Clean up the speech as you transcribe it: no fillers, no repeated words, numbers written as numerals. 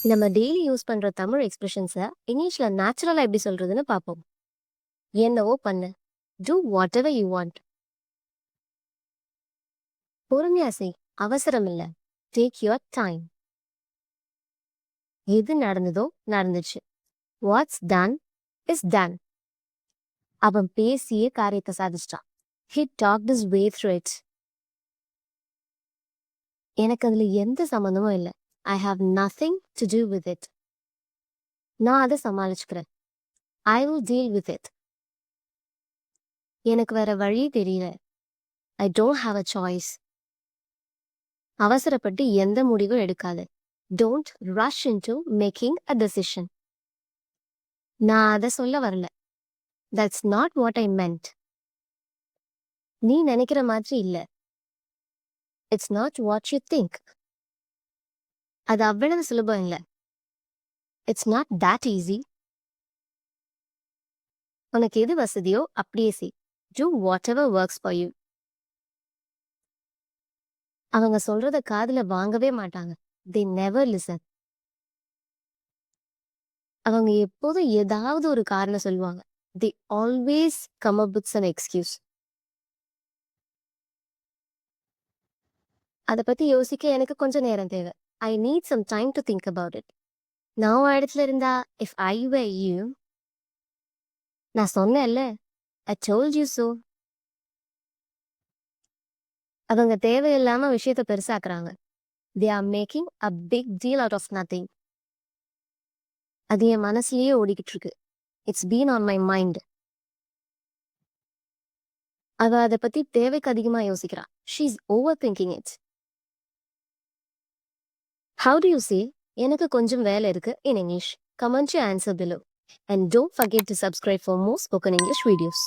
நம்ம daily use பண்ற தமிழ் எக்ஸ்பிரஷன்ஸை இங்கிலீஷ்ல நேச்சுரலா எப்படி சொல்றதுன்னு பார்ப்போம். என்னவோ பண்ணு. Do whatever you want. பொறுமையா செய். அவசரம் இல்ல. Take your time. எது நடந்ததோ நடந்துச்சு. What's done is done. அவன் பேசியே காரியத்தை சாதிச்சிட்டான். He talked his way through it. எனக்கு அதுல எந்த சம்மந்தமும் இல்லை. I have nothing to do with it. நான் அதை சமாளிச்சுக்கிறேன். I will deal with it. எனக்கு வேற வழி தெரியல. I don't have a choice. அவசரப்பட்டு எந்த முடிவும் எடுக்காத. Don't rush into making a decision. நான் அதை சொல்ல வரல. That's not what I meant. நீ நினைக்கிற மாதிரி இல்ல. It's not what you think. அது அவ்வளவு சுலபம் இல்ல. It's not that easy. உனக்கு எது வசதியோ அப்படியே செய். Do whatever works for you. அவங்க சொல்றத காதுல வாங்கவே மாட்டாங்க. They never listen. அவங்க எப்போதும் ஏதாவது ஒரு காரணம் சொல்லுவாங்க. They always come up with an excuse. அதை பத்தி யோசிக்க எனக்கு கொஞ்சம் நேரம் தேவை. I need some time to think about it. நான் உன் இடத்துல இருந்தா, இஃப் ஐ were you, நான் சொன்னேன்ல, ஐ told you so. அவங்க தேவையில்லாம விஷயத்த பெருசாக்குறாங்க. They are making a big deal out of nothing. அது என் மனசுலயே ஓடிக்கிட்டு இருக்கு. It's been on my mind. அவ அதை பத்தி தேவைக்கு அதிகமா யோசிக்கிறா. She is overthinking it. How do you say எனக்கு கொஞ்சம் வேலை இருக்கு in English? Comment your answer below. And don't forget to subscribe for more spoken English videos.